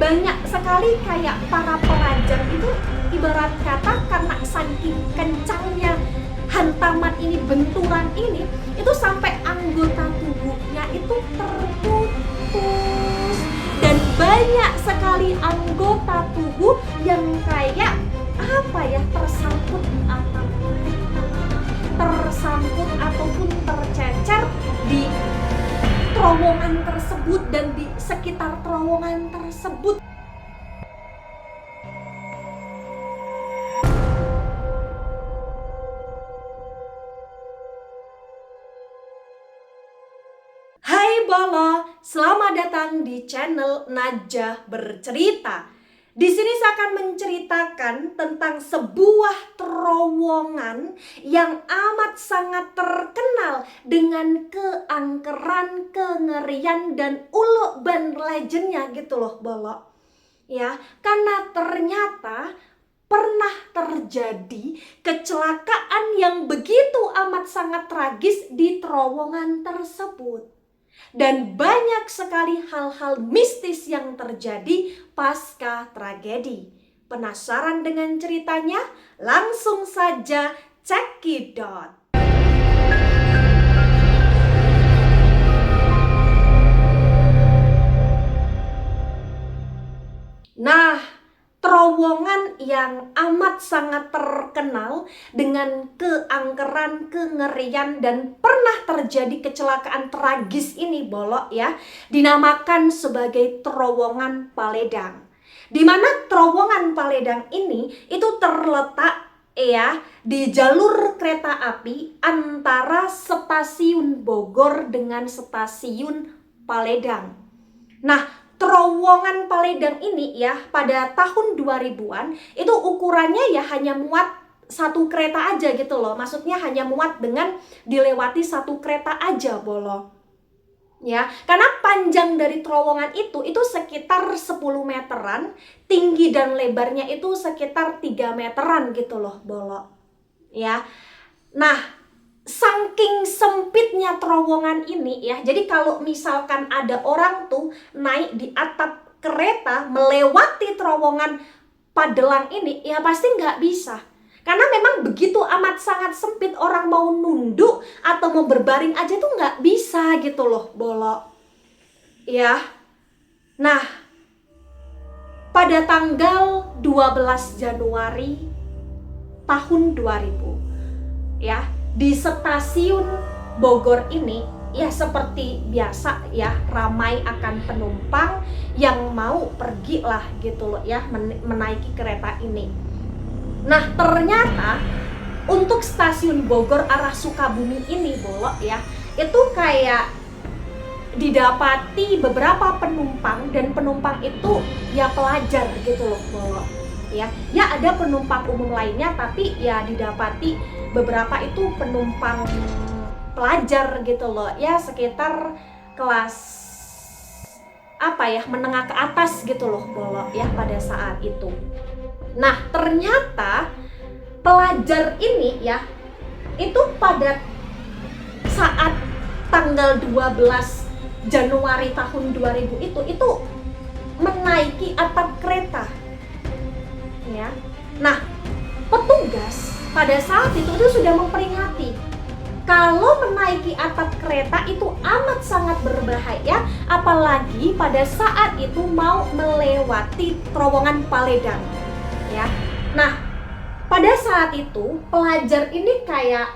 banyak sekali kayak para pelajar itu ibarat kata karena saking kencangnya hantaman ini, benturan ini, itu sampai anggota tubuhnya itu terputus. Dan banyak sekali anggota tubuh yang kayak tersangkut atap kereta, tersangkut ataupun tercecer di terowongan tersebut dan di sekitar terowongan tersebut. Hai Bolo, selamat datang di channel Najah Bercerita. Di sini saya akan menceritakan tentang sebuah terowongan yang amat sangat terkenal dengan keangkeran, kengerian, dan urban legendnya gitu loh Bolo. Ya, karena ternyata pernah terjadi kecelakaan yang begitu amat sangat tragis di terowongan tersebut. Dan banyak sekali hal-hal mistis yang terjadi pasca tragedi. Penasaran dengan ceritanya? Langsung saja cekidot. Nah, terowongan yang amat sangat terkenal dengan keangkeran, kengerian, dan pernah terjadi kecelakaan tragis ini Bolo ya, dinamakan sebagai terowongan Paledang. Di mana terowongan Paledang ini itu terletak ya di jalur kereta api antara stasiun Bogor dengan stasiun Paledang. Nah, terowongan Paledang ini ya pada tahun 2000-an itu ukurannya ya hanya muat satu kereta aja gitu loh. Maksudnya hanya muat dengan dilewati satu kereta aja Bolo. Ya, karena panjang dari terowongan itu sekitar 10 meteran, tinggi dan lebarnya itu sekitar 3 meteran gitu loh Bolo. Ya. Nah, saking sempitnya terowongan ini ya, jadi kalau misalkan ada orang tuh naik di atap kereta melewati terowongan Padelang ini ya pasti nggak bisa, karena memang begitu amat sangat sempit, orang mau nunduk atau mau berbaring aja tuh nggak bisa gitu loh Bolo ya. Nah, pada tanggal 12 Januari tahun 2000 ya, di stasiun Bogor ini ya seperti biasa ya, ramai akan penumpang yang mau pergi lah gitu loh ya, menaiki kereta ini. Nah, ternyata untuk stasiun Bogor arah Sukabumi ini Bolo ya, itu kayak didapati beberapa penumpang, dan penumpang itu ya pelajar gitu loh Bolo ya. Ya ada penumpang umum lainnya, tapi ya didapati beberapa itu penumpang pelajar gitu loh ya, sekitar kelas menengah ke atas gitu loh Bolo ya pada saat itu. Nah, ternyata pelajar ini ya itu pada saat tanggal 12 Januari tahun 2000 itu menaiki atap kereta ya. Nah, petugas pada saat itu sudah memperingati kalau menaiki atap kereta itu amat sangat berbahaya, apalagi pada saat itu mau melewati terowongan Paledang ya. Nah, pada saat itu pelajar ini kayak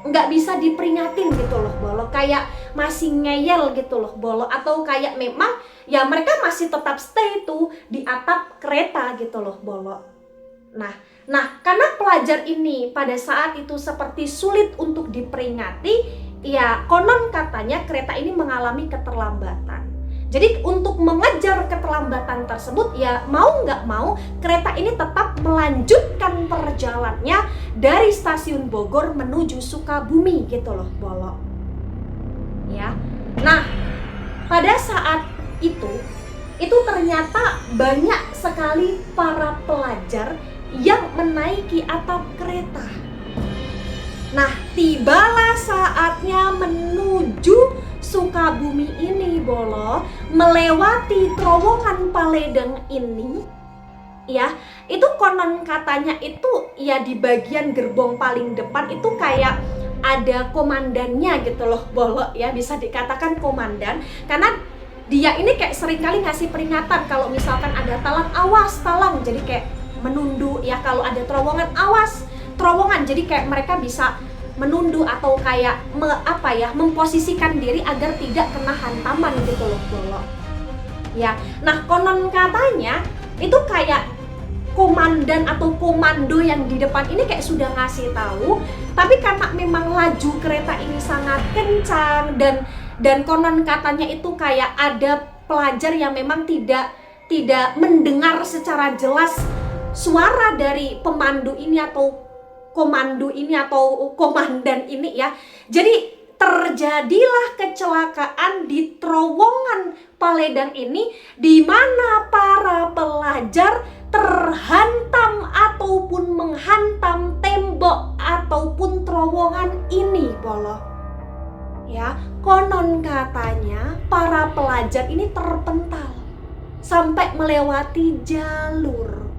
nggak bisa diperingatin gitu loh Bolo, kayak masih ngeyel gitu loh Bolo, atau kayak memang ya mereka masih tetap stay tuh di atap kereta gitu loh Bolo. Nah, karena pelajar ini pada saat itu seperti sulit untuk diperingati, ya konon katanya kereta ini mengalami keterlambatan. Jadi untuk mengejar keterlambatan tersebut ya mau nggak mau kereta ini tetap melanjutkan perjalanannya dari stasiun Bogor menuju Sukabumi gitu loh Bolo ya. Nah, pada saat itu ternyata banyak sekali para pelajar yang menaiki atap kereta. Nah, tibalah saatnya menuju Sukabumi ini Bolo, melewati terowongan Paledeng ini ya, itu konon katanya itu ya di bagian gerbong paling depan itu kayak ada komandannya gitu loh Bolo ya, bisa dikatakan komandan, karena dia ini kayak seringkali ngasih peringatan kalau misalkan ada talang, awas talang, jadi kayak menunduk ya, kalau ada terowongan awas terowongan, jadi kayak mereka bisa menunduk atau kayak memposisikan diri agar tidak kena hantaman gitu loh Bolo ya. Nah konon katanya itu kayak komandan atau komando yang di depan ini kayak sudah ngasih tahu, tapi karena memang laju kereta ini sangat kencang dan konon katanya itu kayak ada pelajar yang memang tidak mendengar secara jelas suara dari pemandu ini atau komando ini atau komandan ini ya. Jadi terjadilah kecelakaan di terowongan Paledeng ini, di mana para pelajar terhantam ataupun menghantam tembok ataupun terowongan ini Bolo ya. Konon katanya para pelajar ini terpental sampai melewati jalur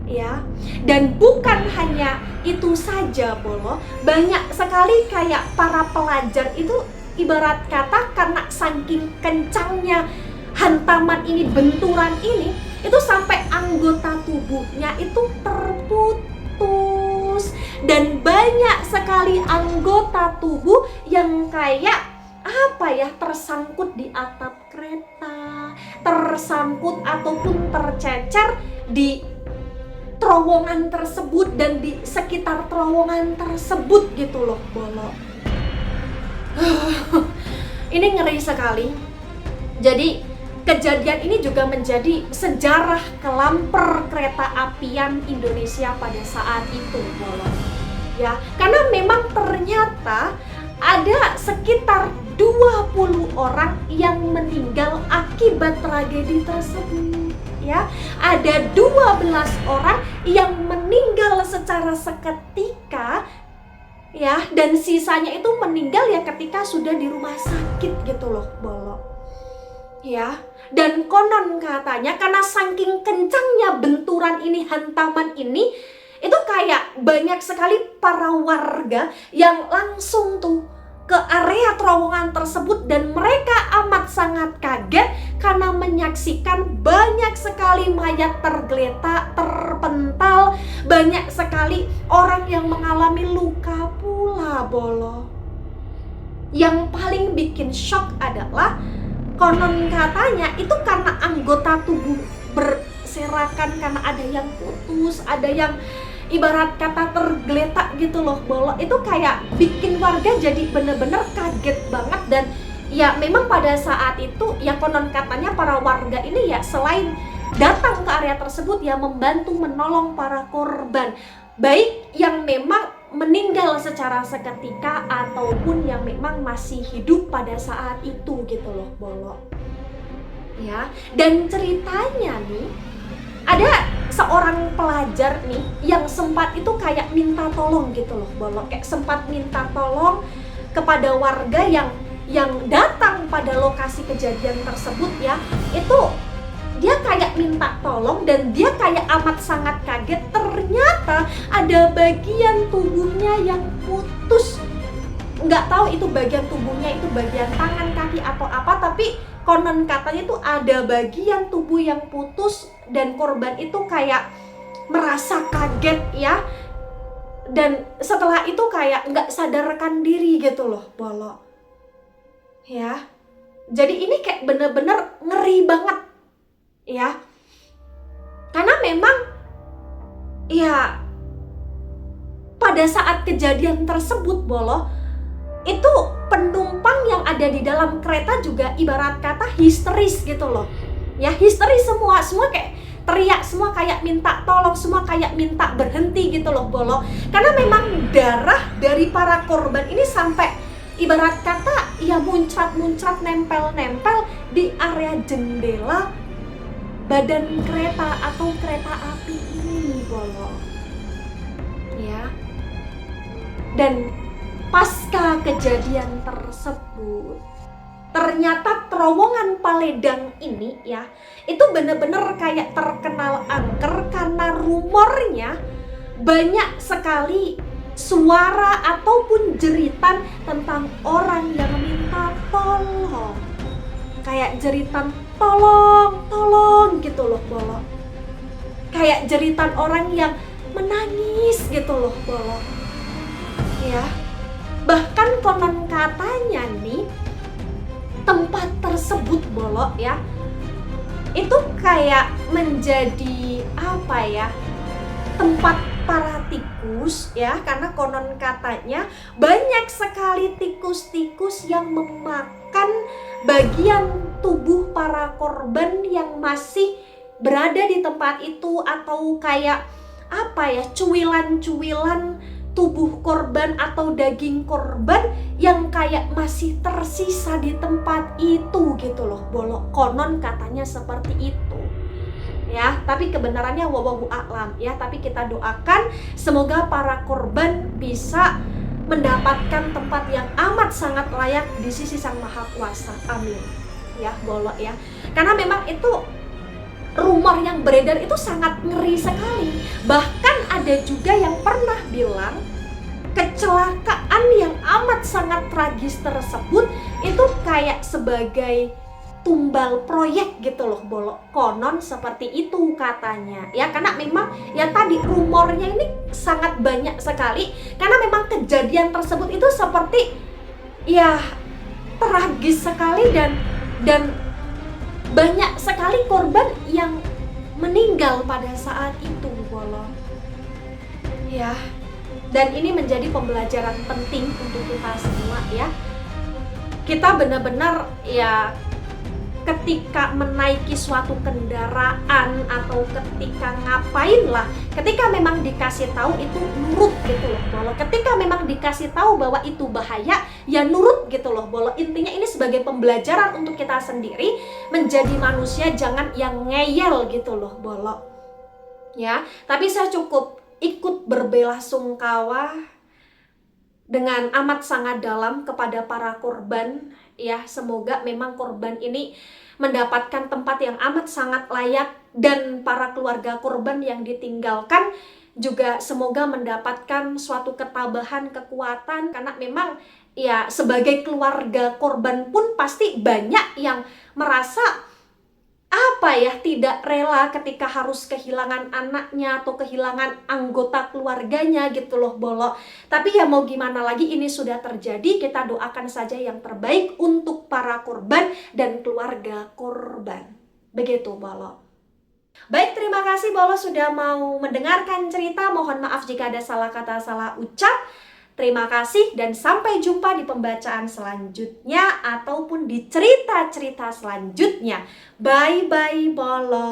ya. Dan bukan hanya itu saja Bolo, banyak sekali kayak para pelajar itu ibarat kata karena saking kencangnya hantaman ini, benturan ini, itu sampai anggota tubuhnya itu terputus, dan banyak sekali anggota tubuh yang kayak tersangkut di atap kereta, tersangkut ataupun tercecer di terowongan tersebut dan di sekitar terowongan tersebut gitu loh Bolo. Ini ngeri sekali. Jadi kejadian ini juga menjadi sejarah kelam perkereta apian Indonesia pada saat itu Bolo ya, karena memang ternyata ada sekitar 20 orang yang meninggal akibat tragedi tersebut ya. Ada 12 orang yang meninggal secara seketika ya, dan sisanya itu meninggal ya ketika sudah di rumah sakit gitu loh Bolo ya. Dan konon katanya karena saking kencangnya benturan ini, hantaman ini, itu kayak banyak sekali para warga yang langsung tuh ke area terowongan tersebut, dan mereka amat sangat kaget karena menyaksikan banyak sekali mayat tergeletak, terpental, banyak sekali orang yang mengalami luka pula Bolo. Yang paling bikin shock adalah konon katanya itu karena anggota tubuh berserakan, karena ada yang putus, ada yang ibarat kata tergeletak gitu loh Bolo. Itu kayak bikin warga jadi bener-bener kaget banget. Dan ya memang pada saat itu ya konon katanya para warga ini ya selain datang ke area tersebut ya membantu menolong para korban, baik yang memang meninggal secara seketika ataupun yang memang masih hidup pada saat itu gitu loh Bolo ya. Dan ceritanya nih, ada seorang pelajar nih yang sempat itu kayak minta tolong gitu loh Bolo, kayak sempat minta tolong kepada warga yang datang pada lokasi kejadian tersebut ya. Itu dia kayak minta tolong dan dia kayak amat sangat kaget, ternyata ada bagian tubuhnya yang putus. Nggak tahu itu bagian tubuhnya itu bagian tangan, kaki atau apa, tapi konon katanya itu ada bagian tubuh yang putus dan korban itu kayak merasa kaget ya. Dan setelah itu kayak nggak sadarkan diri gitu loh Bolo ya. Jadi ini kayak bener-bener ngeri banget ya, karena memang ya pada saat kejadian tersebut Bolo, itu penumpang yang ada di dalam kereta juga ibarat kata histeris gitu loh ya, histeris semua kayak teriak, semua kayak minta tolong, semua kayak minta berhenti gitu loh Bolo, karena memang darah dari para korban ini sampai ibarat kata ya muncrat-muncrat, nempel-nempel di area jendela badan kereta atau kereta api ini Bolo ya. Dan pasca kejadian tersebut Ternyata terowongan Paledang ini ya, itu bener-bener kayak terkenal angker karena rumornya banyak sekali suara ataupun jeritan tentang orang yang minta tolong. Kayak jeritan tolong, tolong gitu loh Bolo. Kayak jeritan orang yang menangis gitu loh Bolo. Ya, bahkan konon katanya nih, tempat tersebut Bolo ya, itu kayak menjadi apa ya, tempat para tikus ya, karena konon katanya banyak sekali tikus-tikus yang memakan bagian tubuh para korban yang masih berada di tempat itu, atau kayak apa ya, cuilan-cuilan tubuh korban atau daging korban yang kayak masih tersisa di tempat itu gitu loh Bolo. Konon katanya seperti itu ya, tapi kebenarannya wallahu a'lam ya. Tapi kita doakan semoga para korban bisa mendapatkan tempat yang amat sangat layak di sisi Sang Maha Kuasa, amin ya Bolo ya. Karena memang itu rumor yang beredar itu sangat ngeri sekali. Bahkan ada juga yang pernah bilang kecelakaan yang amat sangat tragis tersebut itu kayak sebagai tumbal proyek gitu loh Bolo. Konon seperti itu katanya ya, karena memang ya tadi rumornya ini sangat banyak sekali, karena memang kejadian tersebut itu seperti ya tragis sekali dan banyak sekali korban yang meninggal pada saat itu Bolo ya. Dan ini menjadi pembelajaran penting untuk kita semua ya. Kita benar-benar ya, ketika menaiki suatu kendaraan atau ketika ngapain lah, ketika memang dikasih tahu itu nurut gitu loh Bolo. Ketika memang dikasih tahu bahwa itu bahaya, ya nurut gitu loh Bolo. Intinya ini sebagai pembelajaran untuk kita sendiri menjadi manusia, jangan yang ngeyel gitu loh Bolo. Ya, tapi saya cukup ikut berbelasungkawa dengan amat sangat dalam kepada para korban ya. Semoga memang korban ini mendapatkan tempat yang amat sangat layak, dan para keluarga korban yang ditinggalkan juga semoga mendapatkan suatu ketabahan, kekuatan, karena memang ya sebagai keluarga korban pun pasti banyak yang merasa apa ya, tidak rela ketika harus kehilangan anaknya atau kehilangan anggota keluarganya gitu loh Bolo. Tapi ya mau gimana lagi, ini sudah terjadi, kita doakan saja yang terbaik untuk para korban dan keluarga korban. Begitu Bolo. Baik, terima kasih Bolo sudah mau mendengarkan cerita. Mohon maaf jika ada salah kata, salah ucap. Terima kasih dan sampai jumpa di pembacaan selanjutnya ataupun di cerita-cerita selanjutnya. Bye-bye Bolo.